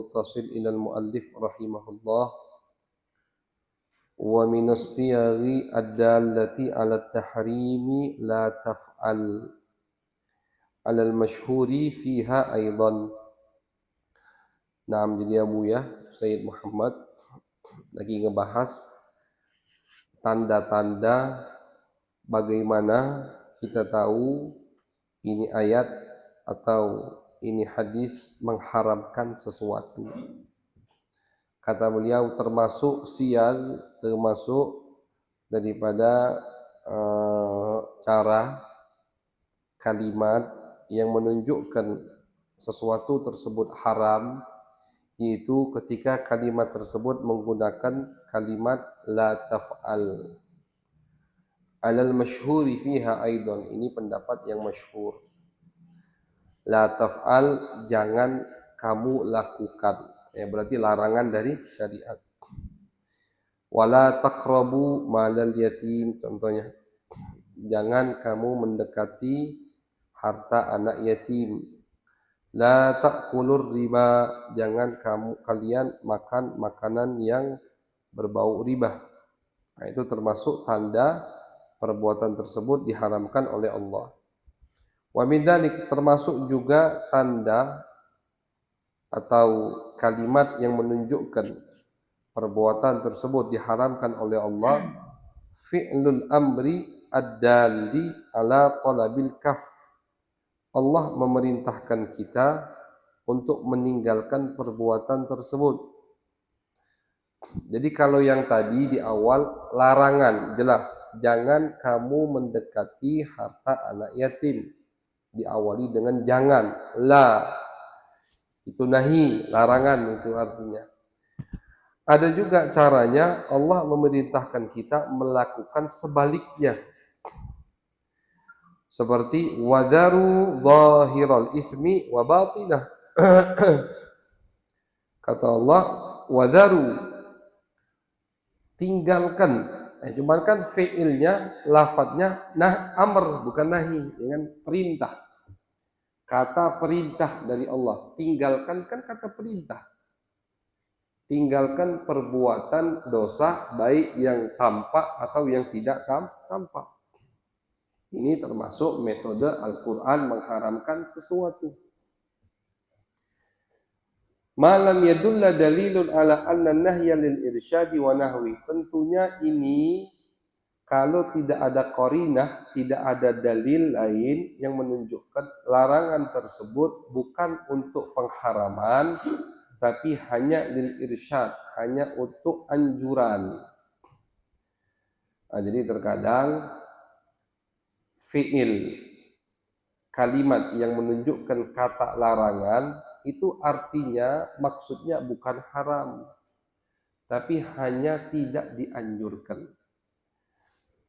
muttasil ila al-muallif rahimahullah. Wa minas siyaghi ad-dallati 'ala at-tahrimi la taf'al 'ala al-mashhuri fiha aidan. Naam, jadi Abu ya Sayyid Muhammad lagi ngebahas tanda-tanda bagaimana kita tahu ini ayat atau ini hadis mengharamkan sesuatu. Kata beliau termasuk siyag, termasuk daripada cara kalimat yang menunjukkan sesuatu tersebut haram, yaitu ketika kalimat tersebut menggunakan kalimat la taf'al. Alal masyhuri fiha aidan, ini pendapat yang masyhur. La taf'al, jangan kamu lakukan. Ya, berarti larangan dari syariat. Wala taqrabu malal yatim, contohnya. Jangan kamu mendekati harta anak yatim. La ta'kulur riba, jangan kalian makan makanan yang berbau riba. Nah, itu termasuk tanda perbuatan tersebut diharamkan oleh Allah. Wa min dzalik, termasuk juga tanda atau kalimat yang menunjukkan perbuatan tersebut diharamkan oleh Allah, fi'lul amri ad-dalli ala talabil kaf. Allah memerintahkan kita untuk meninggalkan perbuatan tersebut. Jadi kalau yang tadi di awal larangan jelas, jangan kamu mendekati harta anak yatim. Diawali dengan jangan, la. Itu nahi, larangan itu artinya. Ada juga caranya Allah memerintahkan kita melakukan sebaliknya. Seperti wadaru zahiral ismi wa batinah. Kata Allah, wadaru, tinggalkan. Cuman kan fi'ilnya, lafadznya amr bukan nahi, dengan perintah. Kata perintah dari Allah. Tinggalkan kan kata perintah. Tinggalkan perbuatan dosa baik yang tampak atau yang tidak tampak. Ini termasuk metode Al-Quran mengharamkan sesuatu. Malam yadulla dalilun ala anna nahya lil irsyadi wa nahwi. Tentunya ini kalau tidak ada qarinah, tidak ada dalil lain yang menunjukkan larangan tersebut bukan untuk pengharaman, tapi hanya lil irsyad, hanya untuk anjuran. Nah, jadi terkadang fi'il kalimat yang menunjukkan kata larangan itu artinya maksudnya bukan haram, tapi hanya tidak dianjurkan.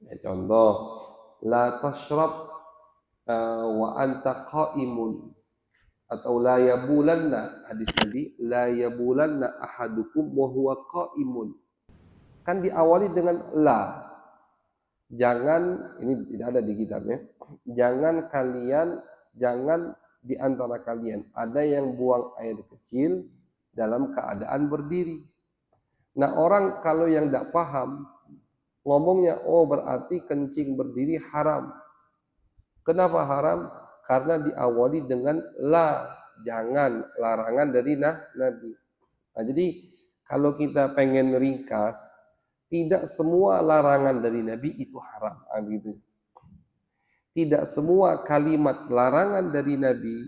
Ya, contoh, la tashrab wa anta qaimun, atau la yabulanna, hadis tadi, la yabulanna ahadukum wa huwa qaimun. Kan diawali dengan la. Jangan, ini tidak ada di kitabnya. Jangan di antara kalian ada yang buang air kecil dalam keadaan berdiri. Nah, orang kalau yang tidak paham ngomongnya, oh berarti kencing berdiri haram. Kenapa haram? Karena diawali dengan la, jangan, larangan dari Nabi. Nah, jadi kalau kita pengen ringkas, tidak semua larangan dari Nabi itu haram. Gitu. Tidak semua kalimat larangan dari Nabi,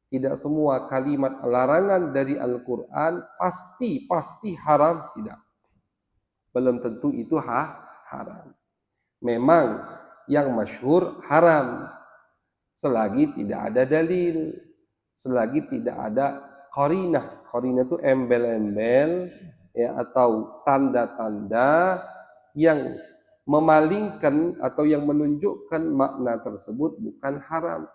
tidak semua kalimat larangan dari Al-Quran pasti haram, tidak. Belum tentu itu haram. Memang yang masyhur haram selagi tidak ada dalil, selagi tidak ada qarinah. Qarinah itu embel-embel ya, atau tanda-tanda yang memalingkan atau yang menunjukkan makna tersebut bukan haram.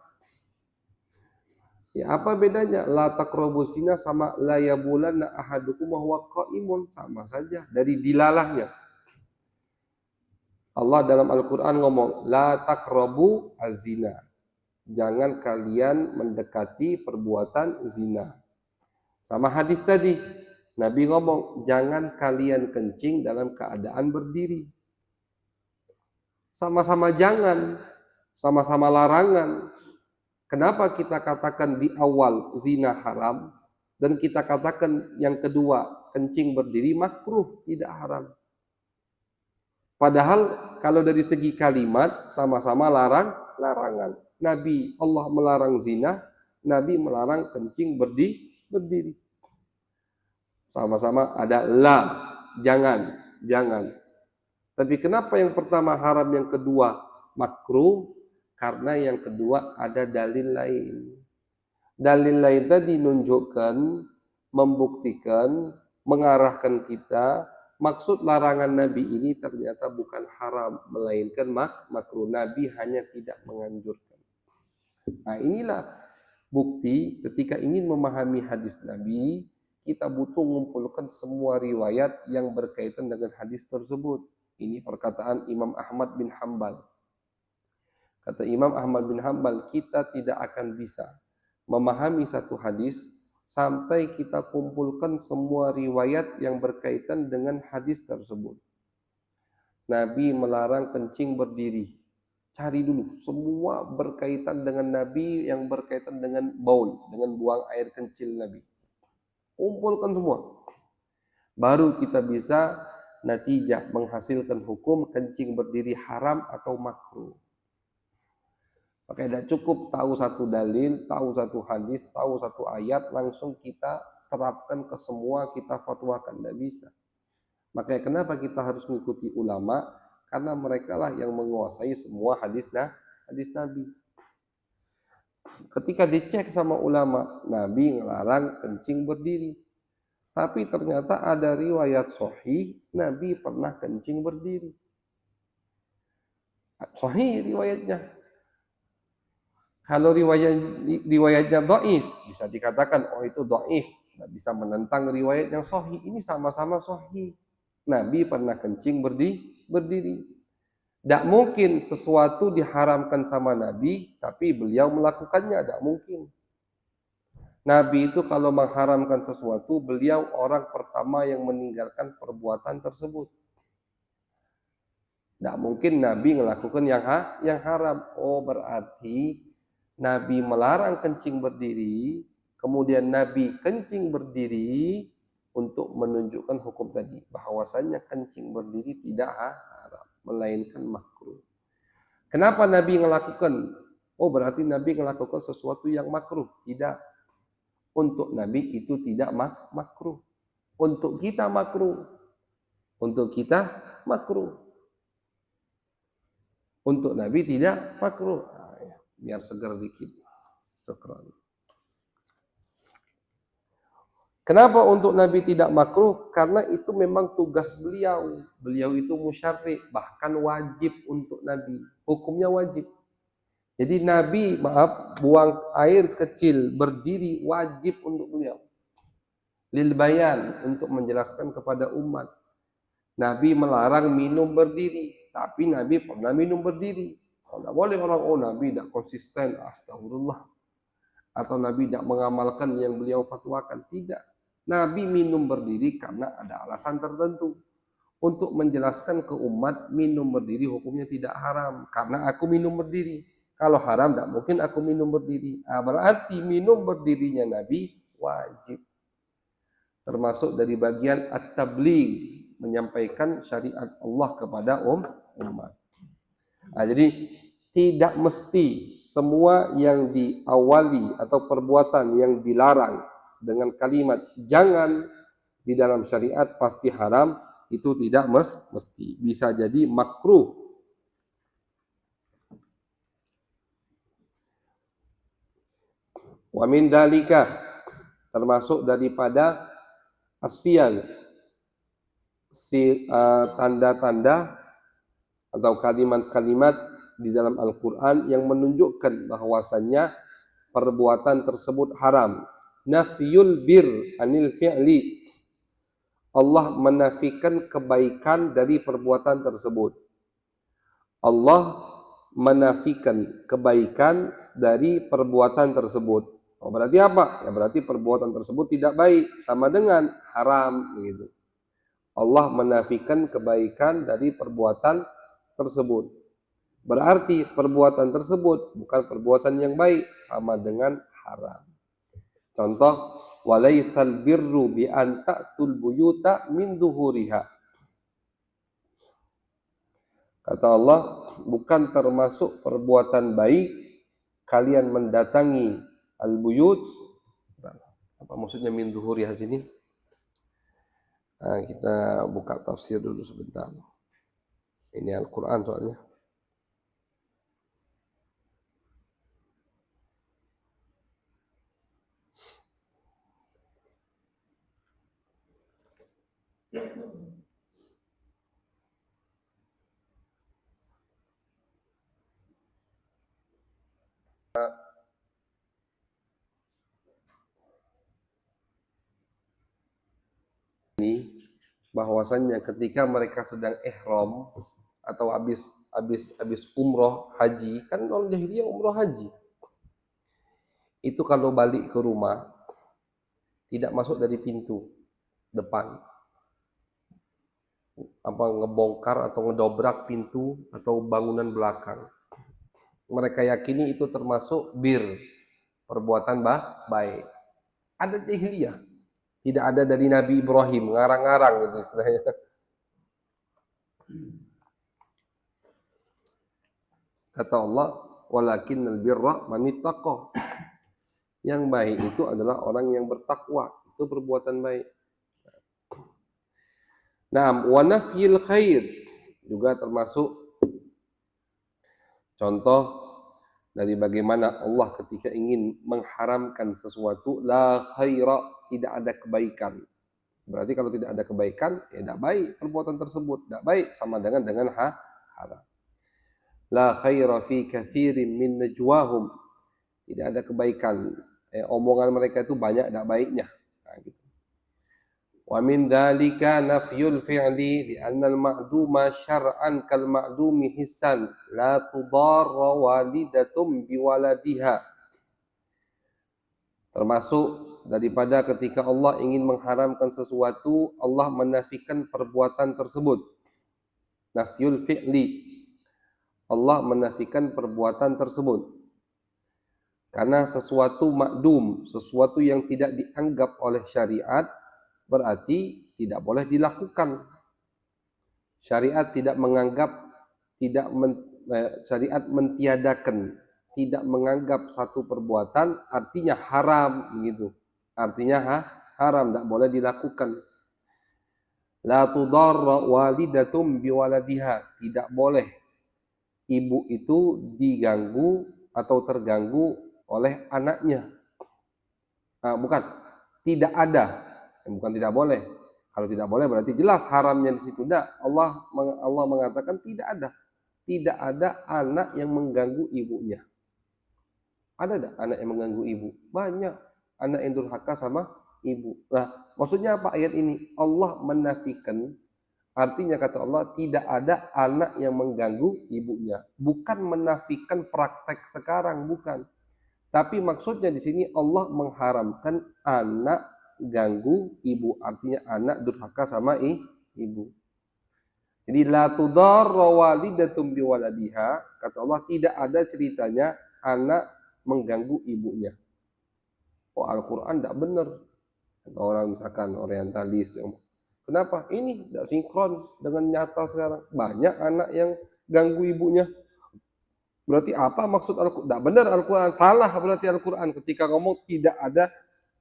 Ya, apa bedanya la taqrabus zina sama la yabulanna ahadukum wa huwa qaimun? Sama saja dari dilalahnya. Allah dalam Al-Quran ngomong la taqrabu az-zina, jangan kalian mendekati perbuatan zina. Sama hadis tadi, Nabi ngomong, jangan kalian kencing dalam keadaan berdiri. Sama-sama jangan, sama-sama larangan. Kenapa kita katakan di awal zina haram, dan kita katakan yang kedua, kencing berdiri makruh, tidak haram. Padahal kalau dari segi kalimat, sama-sama larangan. Nabi, Allah melarang zina, Nabi melarang kencing berdiri. Sama-sama ada jangan. Tapi kenapa yang pertama haram, yang kedua makruh? Karena yang kedua ada dalil lain. Dalil lain tadi menunjukkan, membuktikan, mengarahkan kita, maksud larangan Nabi ini ternyata bukan haram, melainkan makruh. Nabi hanya tidak menganjurkan. Nah, inilah bukti ketika ingin memahami hadis Nabi, kita butuh mengumpulkan semua riwayat yang berkaitan dengan hadis tersebut. Ini perkataan Imam Ahmad bin Hanbal. Kata Imam Ahmad bin Hanbal, kita tidak akan bisa memahami satu hadis sampai kita kumpulkan semua riwayat yang berkaitan dengan hadis tersebut. Nabi melarang kencing berdiri. Cari dulu semua berkaitan dengan Nabi yang berkaitan dengan baul, dengan buang air kencil Nabi. Kumpulkan semua. Baru kita bisa natijah menghasilkan hukum kencing berdiri haram atau makruh. Maka tidak cukup tahu satu dalil, tahu satu hadis, tahu satu ayat, langsung kita terapkan ke semua, kita fatwakan. Tidak bisa. Makanya kenapa kita harus mengikuti ulama? Karena mereka lah yang menguasai semua hadis Nabi. Ketika dicek sama ulama, Nabi ngelarang kencing berdiri. Tapi ternyata ada riwayat sahih, Nabi pernah kencing berdiri. Sahih riwayatnya. Kalau riwayatnya dhaif, bisa dikatakan oh itu dhaif, tidak bisa menentang riwayat yang sahih. Ini sama-sama sahih. Nabi pernah kencing berdiri. Tidak mungkin sesuatu diharamkan sama Nabi, tapi beliau melakukannya. Tidak mungkin. Nabi itu kalau mengharamkan sesuatu, beliau orang pertama yang meninggalkan perbuatan tersebut. Tidak mungkin Nabi melakukan yang haram. Oh, berarti Nabi melarang kencing berdiri, kemudian Nabi kencing berdiri untuk menunjukkan hukum tadi, bahwasannya kencing berdiri tidak haram, melainkan makruh. Kenapa Nabi melakukan? Oh, berarti Nabi melakukan sesuatu yang makruh? Tidak. Untuk Nabi itu tidak makruh. Untuk kita makruh. Untuk kita makruh. Untuk Nabi tidak makruh. Biar segar dikit. Syukran. Kenapa untuk Nabi tidak makruh? Karena itu memang tugas beliau. Beliau itu musyarri, bahkan wajib untuk Nabi. Hukumnya wajib. Jadi Nabi, buang air kecil berdiri wajib untuk beliau. Lil bayan, untuk menjelaskan kepada umat. Nabi melarang minum berdiri, tapi Nabi pernah minum berdiri. Tidak boleh orang, Nabi tidak konsisten, astagfirullah. Atau Nabi tidak mengamalkan yang beliau fatwakan. Tidak. Nabi minum berdiri karena ada alasan tertentu. Untuk menjelaskan ke umat, minum berdiri hukumnya tidak haram. Karena aku minum berdiri. Kalau haram, tidak mungkin aku minum berdiri. Berarti minum berdirinya Nabi wajib. Termasuk dari bagian at-tabligh, menyampaikan syariat Allah kepada umat. Jadi tidak mesti semua yang diawali atau perbuatan yang dilarang dengan kalimat jangan di dalam syariat pasti haram, itu tidak mesti. Bisa jadi makruh. Wa min dalika, termasuk daripada asyal, tanda-tanda atau kalimat-kalimat di dalam Al-Quran yang menunjukkan bahwasannya perbuatan tersebut haram. Nafyul bir anil fi'li. Allah menafikan kebaikan dari perbuatan tersebut. Allah menafikan kebaikan dari perbuatan tersebut. Oh, berarti apa? Ya berarti perbuatan tersebut tidak baik, sama dengan haram begitu. Allah menafikan kebaikan dari perbuatan tersebut. Berarti perbuatan tersebut bukan perbuatan yang baik, sama dengan haram. Contoh, walaisal birru bi an ta'tul buyuta min duhuriha. Kata Allah, bukan termasuk perbuatan baik kalian mendatangi al-buyut. Apa maksudnya min duhuriha sini? Nah, kita buka tafsir dulu sebentar. Ini Al-Quran soalnya. Ini bahwasannya ketika mereka sedang ihram atau habis umroh haji, kan orang jahiliyah umroh haji. Itu kalau balik ke rumah tidak masuk dari pintu depan. Apa ngebongkar atau ngedobrak pintu atau bangunan belakang. Mereka yakini itu termasuk perbuatan baik. Ada jahiliyah. Tidak ada dari Nabi Ibrahim, ngarang-ngarang itu istilahnya. Kata Allah, walakinnal birra man ittaqa. Yang baik itu adalah orang yang bertakwa. Itu perbuatan baik. Nah, wa nafyil khair juga termasuk contoh dari bagaimana Allah ketika ingin mengharamkan sesuatu, la khaira, tidak ada kebaikan. Berarti kalau tidak ada kebaikan, ya tidak baik perbuatan tersebut. Tidak baik, sama dengan haram. La khaira fi kathirin min najwahum. Tidak ada kebaikan. Omongan mereka itu banyak tidak baiknya. Nah, gitu. Wa min dzalika nafyul fi'li li'anna al-ma'duma syar'an kal ma'dumi hissan la tudarra walidatum biwaladiha. Termasuk daripada ketika Allah ingin mengharamkan sesuatu, Allah menafikan perbuatan tersebut. Nafyul fi'li. Allah menafikan perbuatan tersebut. Karena sesuatu makdum, sesuatu yang tidak dianggap oleh syariat, berarti tidak boleh dilakukan. Syariat tidak menganggap, syariat mentiadakan, tidak menganggap satu perbuatan artinya haram begitu. Artinya haram, tidak boleh dilakukan. La tudarra walidatum biwaladiha, tidak boleh ibu itu diganggu atau terganggu oleh anaknya. Bukan, tidak ada. Bukan tidak boleh. Kalau tidak boleh berarti jelas haramnya di situ. Tidak. Allah mengatakan tidak ada. Tidak ada anak yang mengganggu ibunya. Ada tidak anak yang mengganggu ibu? Banyak. Anak yang durhaka sama ibu. Nah, maksudnya apa ayat ini? Allah menafikan, artinya kata Allah tidak ada anak yang mengganggu ibunya. Bukan menafikan praktek sekarang, bukan. Tapi maksudnya di sini Allah mengharamkan anak ganggu ibu, artinya anak durhaka sama ibu. Jadi la tudarra walidatum biwaladiha, kata Allah tidak ada ceritanya anak mengganggu ibunya. Oh, Al-Qur'an tidak benar. Orang misalkan orientalis, kenapa? Ini tidak sinkron dengan nyata sekarang. Banyak anak yang ganggu ibunya. Berarti apa maksud Al-Quran? Tidak benar Al-Quran. Salah berarti Al-Quran ketika ngomong tidak ada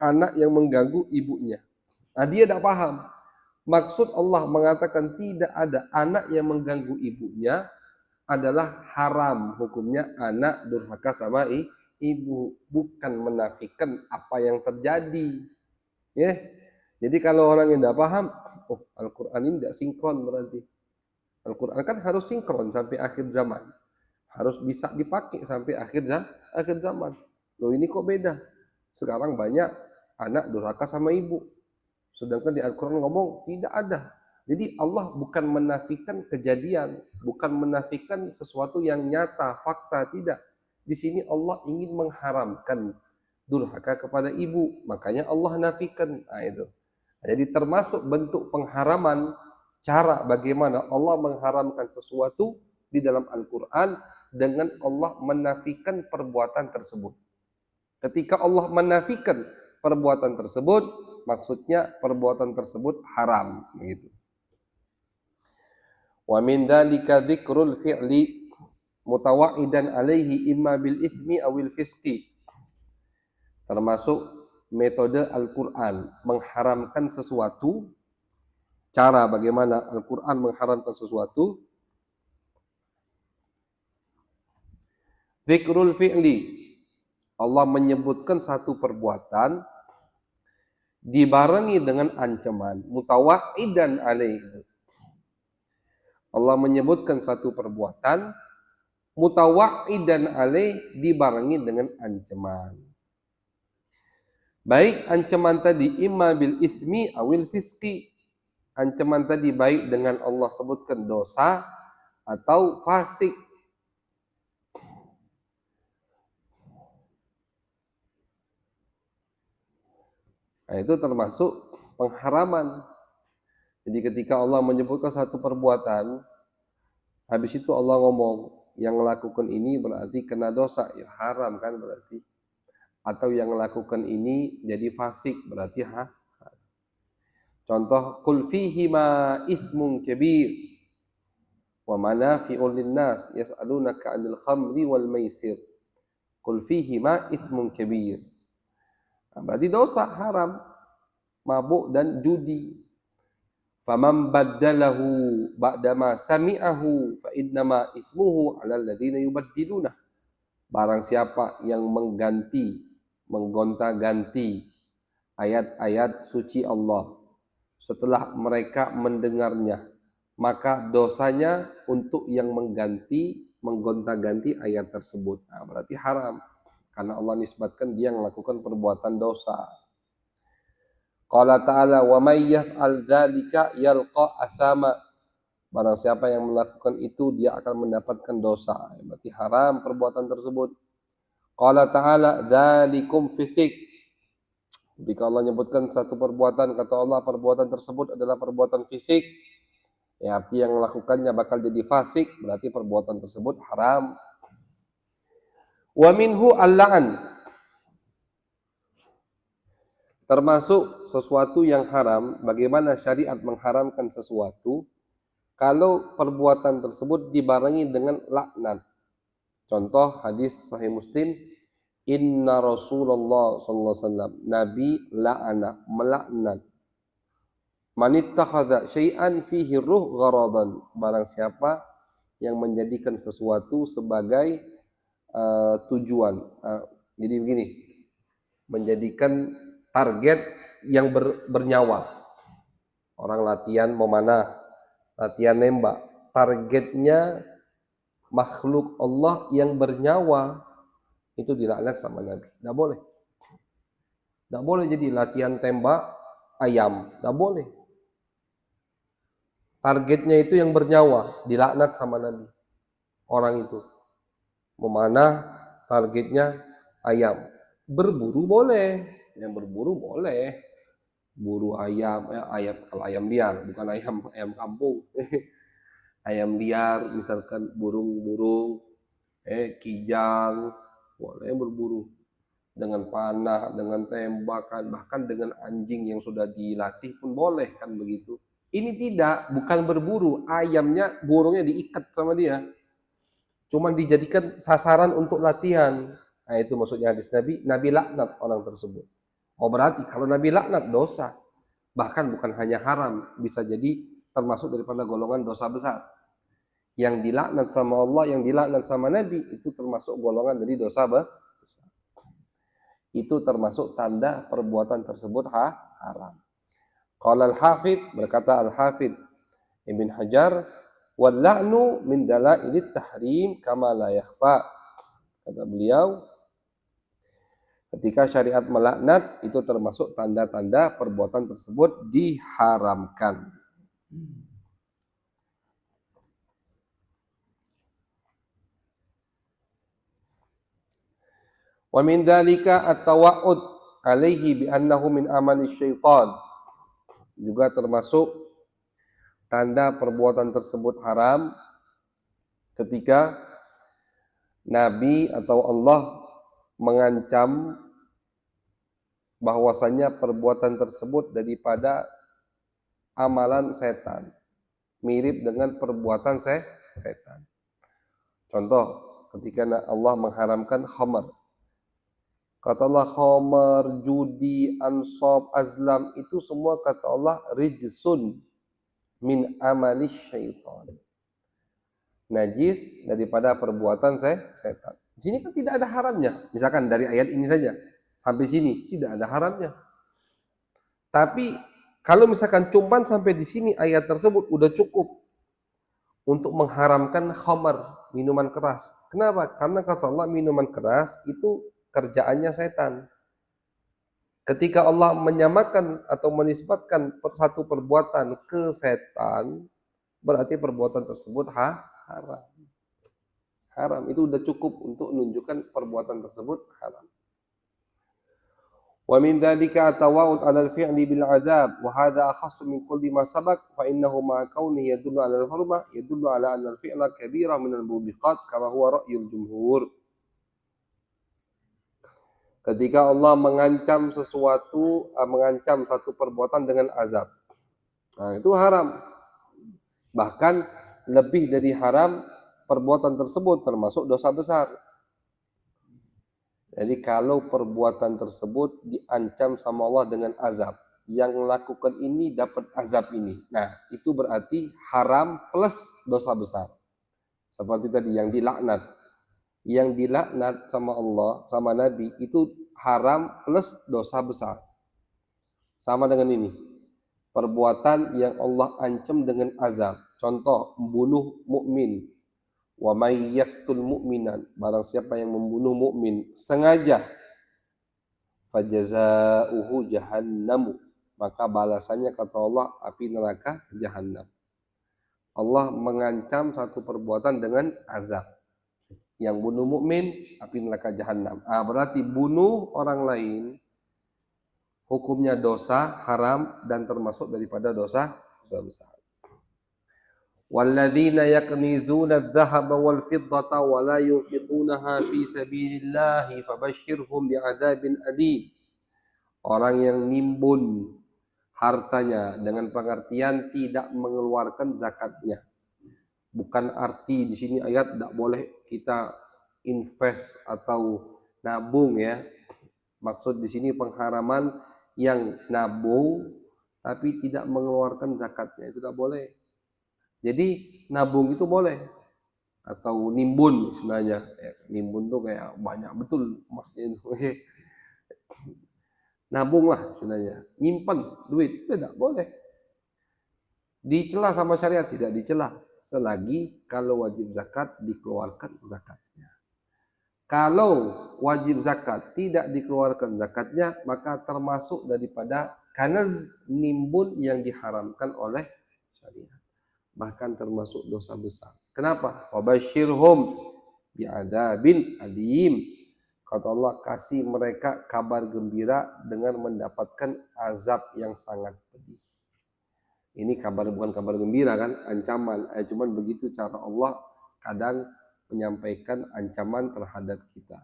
anak yang mengganggu ibunya. Nah, dia tidak paham. Maksud Allah mengatakan tidak ada anak yang mengganggu ibunya adalah haram hukumnya anak durhaka sama ibu. Bukan menafikan apa yang terjadi. Ya. Jadi kalau orang yang tidak paham, oh Al-Quran ini tidak sinkron berarti. Al-Quran kan harus sinkron sampai akhir zaman. Harus bisa dipakai sampai akhir zaman. Loh ini kok beda? Sekarang banyak anak durhaka sama ibu. Sedangkan di Al-Quran ngomong tidak ada. Jadi Allah bukan menafikan kejadian, bukan menafikan sesuatu yang nyata, fakta, tidak. Di sini Allah ingin mengharamkan durhaka kepada ibu. Makanya Allah nafikan. Nah, itu. Jadi termasuk bentuk pengharaman, cara bagaimana Allah mengharamkan sesuatu di dalam Al-Quran dengan Allah menafikan perbuatan tersebut. Ketika Allah menafikan perbuatan tersebut, maksudnya perbuatan tersebut haram. Begitu. Wa min dzalika dzikrul fi'li mutawaidan alaihi imma bil ithmi awil fisqi. Termasuk metode Al-Quran mengharamkan sesuatu, cara bagaimana Al-Quran mengharamkan sesuatu. Dzikrul fi'li, Allah menyebutkan satu perbuatan dibarengi dengan ancaman, mutawaidan alaihi. Allah menyebutkan satu perbuatan mutawaidan alaih dibarengi dengan ancaman. Baik ancaman tadi imma bil ismi awil fisqi. Ancaman tadi baik dengan Allah sebutkan dosa atau fasik. Nah, itu termasuk pengharaman. Jadi ketika Allah menyebutkan satu perbuatan, habis itu Allah ngomong, yang melakukan ini berarti kena dosa, ya haram kan berarti. Atau yang melakukan ini jadi fasik, berarti Contoh, qul fihi ma ithmun kabir wa manafi'un linnas yas'alunaka 'anil khamri wal maisir. Qul fihi ma ithmun kabir. Nah, berarti dosa haram, mabuk dan judi. Faman baddalahu ba'dama sami'ahu fa innama ithmuhu 'alal ladzina yubaddiluna. Barang siapa yang menggonta-ganti ayat-ayat suci Allah setelah mereka mendengarnya, maka dosanya untuk yang menggonta-ganti ayat tersebut. Nah, berarti haram karena Allah nisbatkan dia melakukan perbuatan dosa. Qala ta'ala wa may yaf'al dzalika yalqa athama. Barang siapa yang melakukan itu dia akan mendapatkan dosa. Berarti haram perbuatan tersebut. Qala ta'ala dzalikum fisik. Jika Allah menyebutkan satu perbuatan, kata Allah perbuatan tersebut adalah perbuatan fisik, ya arti yang melakukannya bakal jadi fasik, berarti perbuatan tersebut haram. Wa minhu al-la'n. Termasuk sesuatu yang haram, bagaimana syariat mengharamkan sesuatu kalau perbuatan tersebut dibarengi dengan laknat. Contoh hadis Sahih Muslim, Inna Rasulullah sallallahu alaihi wasallam, Nabi la'ana, melaknat. Man ittakhadha syai'an fihi ruh gharadan. Barang siapa yang menjadikan sesuatu sebagai tujuan. Jadi begini, menjadikan target yang bernyawa. Orang latihan memanah, latihan nembak. Targetnya makhluk Allah yang bernyawa, itu dilaknat sama Nabi. Tidak boleh. Tidak boleh jadi latihan tembak ayam. Tidak boleh. Targetnya itu yang bernyawa, dilaknat sama Nabi. Orang itu memanah, targetnya ayam. Berburu boleh. Yang berburu boleh, buru ayam, kalau ayam liar, bukan ayam kampung. Ayam liar, misalkan burung-burung, kijang, boleh berburu dengan panah, dengan tembakan, bahkan dengan anjing yang sudah dilatih pun boleh kan begitu. Ini tidak, bukan berburu, ayamnya, burungnya diikat sama dia, cuma dijadikan sasaran untuk latihan. Nah, itu maksudnya hadis Nabi, Nabi laknat orang tersebut. Oh, berarti kalau Nabi laknat dosa. Bahkan bukan hanya haram, bisa jadi termasuk daripada golongan dosa besar. Yang dilaknat sama Allah, yang dilaknat sama Nabi, itu termasuk golongan dari dosa besar. Itu termasuk tanda perbuatan tersebut haram. Qala al-Hafidh, berkata al-Hafidh Ibn Hajar, wal la'nu min dalailit tahrim kama la yakhfa. Kata beliau, ketika syariat melaknat itu termasuk tanda-tanda perbuatan tersebut diharamkan. Wa min dzalika at-tawa'ud alaihi bi annahu min amali syaitan. Juga termasuk tanda perbuatan tersebut haram ketika Nabi atau Allah mengancam bahwasanya perbuatan tersebut daripada amalan setan, mirip dengan perbuatan setan. Contoh, ketika Allah mengharamkan khamar, kata Allah khamar, judi, ansab, azlam, itu semua kata Allah rijsun min amali syaitan, najis daripada perbuatan setan. Di sini kan tidak ada haramnya. Misalkan dari ayat ini saja sampai sini tidak ada haramnya. Tapi kalau misalkan cuman sampai di sini ayat tersebut udah cukup untuk mengharamkan khamar, minuman keras. Kenapa? Karena kata Allah minuman keras itu kerjaannya setan. Ketika Allah menyamakan atau menisbatkan satu perbuatan ke setan, berarti perbuatan tersebut haram. Haram itu udah cukup untuk menunjukkan perbuatan tersebut haram. Wa min dzalika at-tawa'ud 'ala al-fi'li bil 'adzab wa hadha akhassu min kulli ma sabaq fa innahu ma kaunihi yadullu 'ala al-hurmah yadullu 'ala anna al-fi'la kabirah min al-mubiqat kama huwa ra'yul jumhur. Ketika Allah mengancam sesuatu, mengancam satu perbuatan dengan azab, nah itu haram. Bahkan lebih dari haram, perbuatan tersebut termasuk dosa besar. Jadi kalau perbuatan tersebut diancam sama Allah dengan azab, yang melakukan ini dapat azab ini. Nah, itu berarti haram plus dosa besar. Seperti tadi yang dilaknat. Yang dilaknat sama Allah, sama Nabi, itu haram plus dosa besar. Sama dengan ini. Perbuatan yang Allah ancam dengan azab. Contoh, membunuh mukmin. Wa may yaqtul mu'minan, barang siapa yang membunuh mukmin sengaja, fajazauhu jahannamu, maka balasannya kata Allah api neraka jahanam. Allah mengancam satu perbuatan dengan azab. Yang bunuh mukmin api neraka jahanam. Berarti bunuh orang lain hukumnya dosa haram dan termasuk daripada dosa besar. وَالَّذِينَ يَكْنِزُونَ الذَّهَبَ وَالْفِضَّةَ وَلَا يُنْفِقُونَهَا فِي سَبِيلِ اللَّهِ فَبَشِّرْهُمْ بِعَذَابٍ أَلِيمٍ. Orang yang nimbun hartanya dengan pengertian tidak mengeluarkan zakatnya. Bukan arti di sini ayat tidak boleh kita invest atau nabung ya. Maksud di sini pengharaman yang nabung tapi tidak mengeluarkan zakatnya, itu tidak boleh. Jadi nabung itu boleh atau nimbun sebenarnya. Nimbun tuh kayak banyak betul maksudnya itu. Nabung lah sebenarnya. Nyimpan duit itu tidak boleh. Dicela sama syariat? Tidak dicela. Selagi kalau wajib zakat dikeluarkan zakatnya. Kalau wajib zakat tidak dikeluarkan zakatnya, maka termasuk daripada kanaz nimbun yang diharamkan oleh syariat. Bahkan termasuk dosa besar. Kenapa? Fabashirhum bi'adzabin alim. Kata Allah, kasih mereka kabar gembira dengan mendapatkan azab yang sangat pedih. Ini kabar, bukan kabar gembira kan, ancaman. Cuman begitu cara Allah kadang menyampaikan ancaman terhadap kita.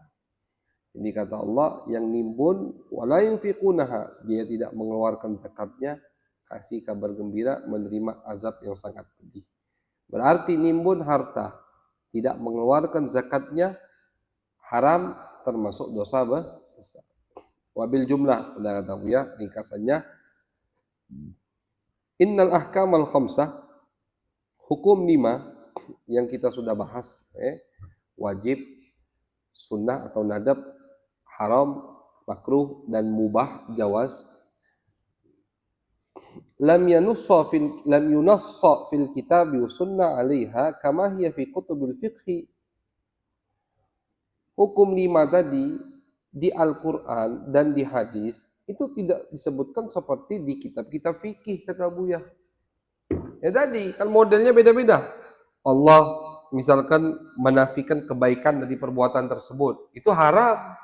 Ini kata Allah, yang nimbun wala yunfiqunaha, dia tidak mengeluarkan zakatnya, kasih kabar gembira menerima azab yang sangat pedih. Berarti nimbun harta tidak mengeluarkan zakatnya haram, termasuk dosa besar. Wabil jumlah, udah kata ya ringkasannya, innal ahkamal khamsah, hukum 5 yang kita sudah bahas, wajib, sunnah atau nadab, haram, makruh dan mubah, jawaz, lam yunassa fil kitab wa sunnah 'alaiha kama hiya fi kutubil fiqh. Hukum 5 tadi di Al-Qur'an dan di hadis itu tidak disebutkan seperti di kitab-kitab fikih, kata Buya. Ya tadi kan modelnya beda-beda. Allah misalkan menafikan kebaikan dari perbuatan tersebut, itu haram.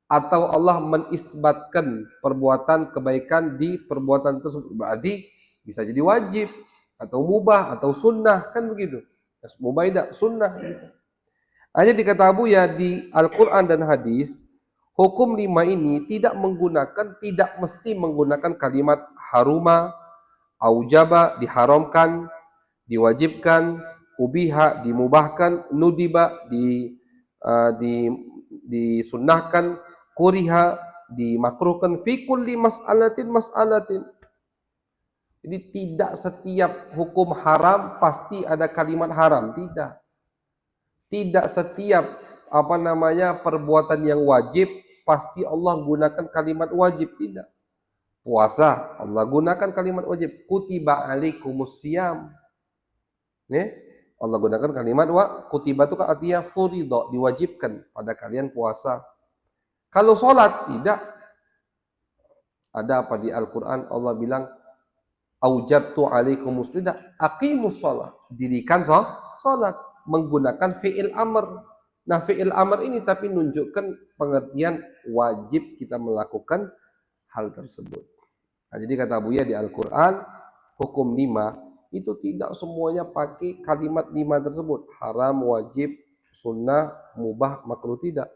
atau Allah menisbatkan perbuatan kebaikan di perbuatan tersebut, berarti bisa jadi wajib atau mubah atau sunnah, kan begitu. Mubah tidak, sunnah bisa. Hanya dikata Abu ya di Al-Quran dan hadis, hukum 5 ini tidak mesti menggunakan kalimat haruma, aujaba, diharamkan, diwajibkan, ubiha, dimubahkan, nudiba, disunnahkan, kuriha, dimakruhkan, fi kulli mas'alatin. Jadi tidak setiap hukum haram pasti ada kalimat haram, tidak. Tidak setiap perbuatan yang wajib pasti Allah gunakan kalimat wajib, tidak. Puasa Allah gunakan kalimat wajib, kutiba alaikumusiyam. Allah gunakan kalimat kutiba itu kan artinya furido, diwajibkan pada kalian puasa. Kalau sholat tidak. Ada apa di Al-Quran? Allah bilang aujabtu alaikumus tidak, aqimus sholat, dirikan sholat, menggunakan fi'il amr. Nah, fi'il amr ini tapi menunjukkan pengertian wajib kita melakukan hal tersebut. Nah, jadi kata Buya di Al-Quran, hukum 5 itu tidak semuanya pakai kalimat 5 tersebut. Haram, wajib, sunnah, mubah, makruh, tidak.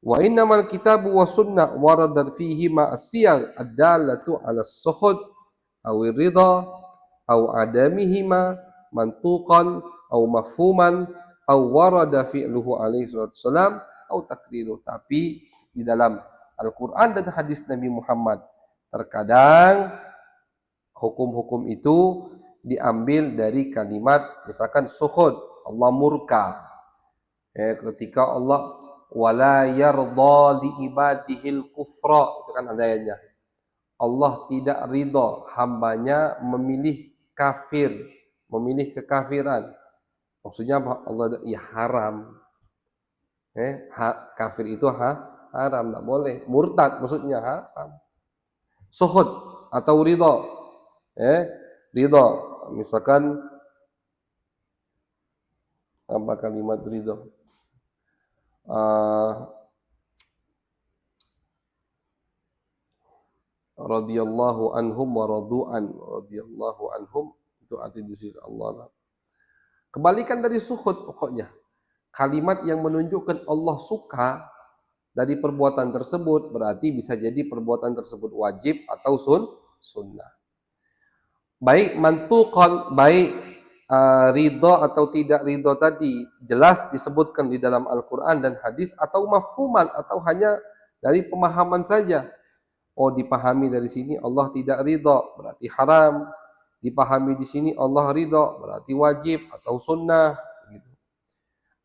Wa innamal kitabu wa sunnah waradat fihi ma'asiyah ad-dalatu ala suhud awir ridha aw adamihima mantuqan aw mafhuman aw warada fi'luhu alaihi wasallam aw takriru. Tapi di dalam Al-Quran dan hadis Nabi Muhammad terkadang hukum-hukum itu diambil dari kalimat misalkan suhud, Allah murka. Ketika Allah wala yarda li ibadihil kufra, itu kan ayatnya. Allah tidak ridha hambanya memilih kafir, memilih kekafiran. Maksudnya Allah ya haram. Kafir itu haram, tidak boleh. Murtad maksudnya haram. Suhud atau ridha. Ridha. Misalkan apa kalimat ridha? Radhiyallahu anhum wa radu'an, radhiyallahu anhum itu arti di sini Allah. Kebalikan dari suhud pokoknya. Kalimat yang menunjukkan Allah suka dari perbuatan tersebut berarti bisa jadi perbuatan tersebut wajib atau sunnah. Baik mantuqan, baik ridho atau tidak ridho tadi jelas disebutkan di dalam Al-Quran dan hadis, atau mafhuman atau hanya dari pemahaman saja. Oh, dipahami dari sini Allah tidak ridho berarti haram, dipahami di sini Allah ridho berarti wajib atau sunnah gitu.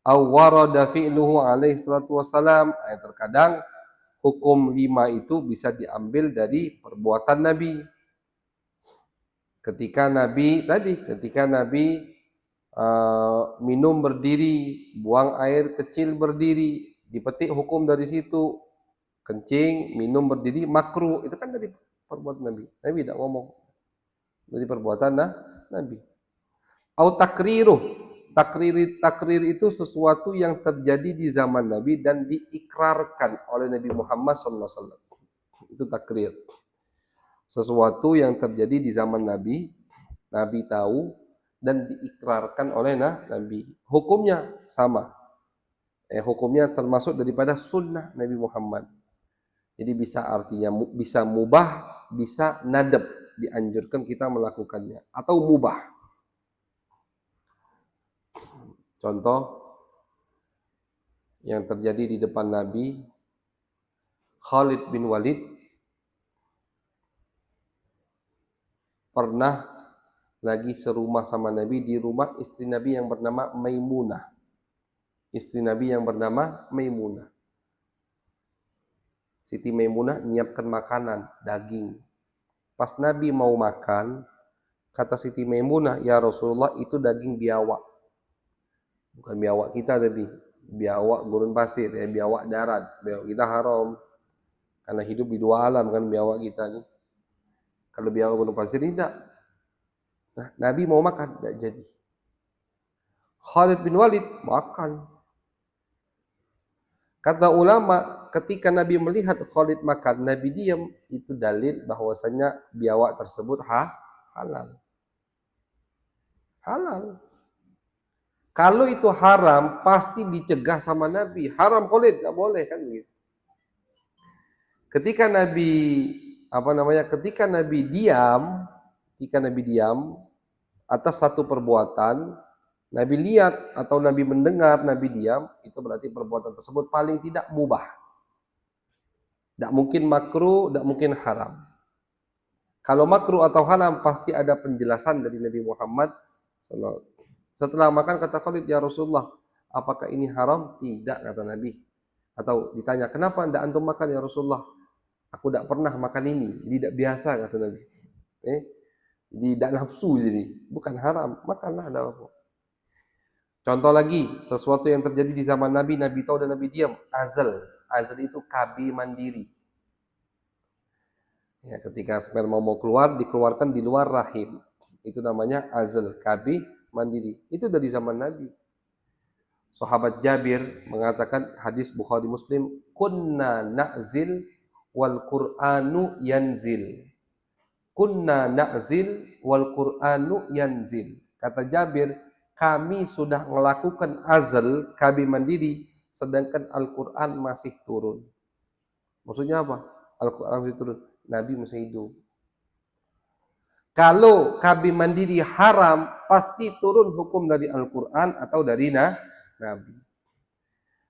Aw warada fi'luhu alaihi salatu wassalam. Terkadang hukum 5 itu bisa diambil dari perbuatan Nabi. Ketika Nabi minum berdiri, buang air kecil berdiri, dipetik hukum dari situ. Kencing, minum berdiri, makruh. Itu kan dari perbuatan Nabi. Nabi tidak ngomong. Dari perbuatan Nabi. Au takriruh. Takrir itu sesuatu yang terjadi di zaman Nabi dan diikrarkan oleh Nabi Muhammad SAW. Itu takrir. Sesuatu yang terjadi di zaman Nabi, Nabi tahu dan diikrarkan oleh Nabi. Hukumnya sama. Hukumnya termasuk daripada sunnah Nabi Muhammad. Jadi bisa artinya bisa mubah, bisa nadab, dianjurkan kita melakukannya, atau mubah. Contoh yang terjadi di depan Nabi, Khalid bin Walid pernah lagi serumah sama Nabi di rumah istri Nabi yang bernama Maimunah. Istri Nabi yang bernama Maimunah. Siti Maimunah nyiapkan makanan, daging. Pas Nabi mau makan, kata Siti Maimunah, ya Rasulullah itu daging biawak. Bukan biawak kita tapi biawak gurun pasir, biawak darat. Biawak kita haram. Karena hidup di dua alam kan biawak kita nih. Kalau biawak gurun pasir tidak. Nah, Nabi mau makan, tidak jadi. Khalid bin Walid makan. Kata ulama, ketika Nabi melihat Khalid makan, Nabi diam, itu dalil bahwasanya biawak tersebut halal. Halal. Kalau itu haram, pasti dicegah sama Nabi. Haram Khalid, nggak boleh kan gitu. Ketika Nabi diam atas satu perbuatan, Nabi lihat atau Nabi mendengar, Nabi diam, itu berarti perbuatan tersebut paling tidak mubah. Tidak mungkin makruh, tidak mungkin haram. Kalau makruh atau haram pasti ada penjelasan dari Nabi Muhammad SAW. Setelah makan kata Khalid, ya Rasulullah, apakah ini haram? Tidak, kata Nabi. Atau ditanya, kenapa tidak antum makan ya Rasulullah? Aku tidak pernah makan ini, tidak biasa, kata Nabi. Jadi tidak nafsu, jadi bukan haram, makanlah, ada apa. Contoh lagi, sesuatu yang terjadi di zaman Nabi, Nabi tahu dan Nabi diam. Azal itu KB mandiri. Ya, ketika sperma mau keluar, dikeluarkan di luar rahim. Itu namanya azal, KB mandiri. Itu dari zaman Nabi. Sahabat Jabir mengatakan, hadis Bukhari Muslim, kunna na'zil wal Qur'anu yanzil. Kunna na'zil wal Qur'anu yanzil. Kata Jabir, kami sudah melakukan azal, KB mandiri, sedangkan Al-Quran masih turun. Maksudnya apa? Al-Quran masih turun. Nabi masih hidup. Kalau KB mandiri haram, pasti turun hukum dari Al-Quran atau dari Nabi.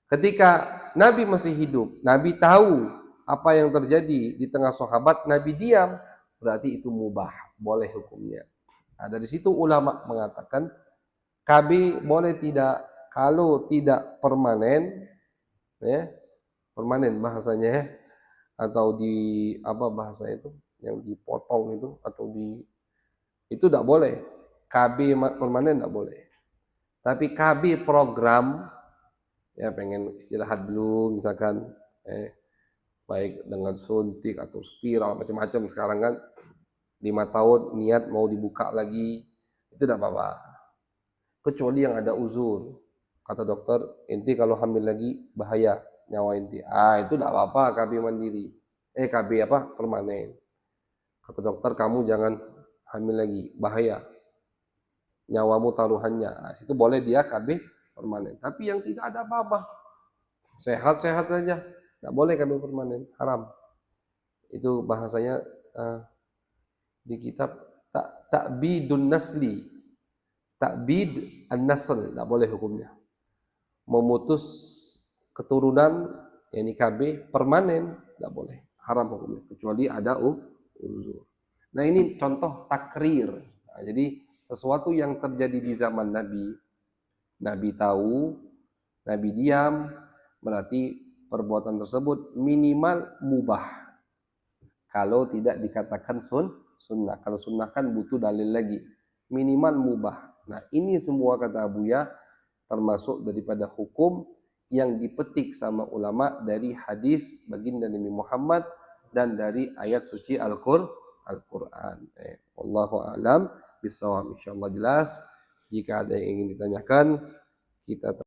Ketika Nabi masih hidup, Nabi tahu apa yang terjadi di tengah sahabat, Nabi diam, berarti itu mubah, boleh hukumnya. Nah, dari situ ulama mengatakan, KB boleh tidak, kalau tidak permanen, ya, permanen bahasanya ya, atau di apa bahasa itu, yang dipotong itu, atau itu tidak boleh. KB permanen tidak boleh. Tapi KB program, ya pengen istirahat dulu, misalkan, baik dengan suntik atau spiral macam-macam sekarang kan, 5 tahun niat mau dibuka lagi, itu tidak apa-apa. Kecuali yang ada uzur. Kata dokter, inti kalau hamil lagi bahaya nyawa inti. Itu tidak apa-apa KB mandiri. KB permanen. Kata dokter, kamu jangan hamil lagi, bahaya. Nyawamu taruhannya. Itu boleh dia KB permanen. Tapi yang tidak ada apa-apa, sehat-sehat saja, tidak boleh KB permanen, haram. Itu bahasanya di kitab Ta'bidun Nasli. Ta'bid an-nasl, tidak boleh hukumnya. Memutus keturunan, yakni KB permanen, tidak boleh. Haram hukumnya, kecuali ada uzur. Nah ini contoh takrir. Nah, jadi sesuatu yang terjadi di zaman Nabi, Nabi tahu, Nabi diam, berarti perbuatan tersebut minimal mubah. Kalau tidak dikatakan sunnah. Kalau sunnah kan butuh dalil lagi. Minimal mubah. Nah ini semua kata Abuya termasuk daripada hukum yang dipetik sama ulama dari hadis baginda Nabi Muhammad dan dari ayat suci Al-Quran. Wallahu a'lam bishawab. Insyaallah jelas. Jika ada yang ingin ditanyakan, kita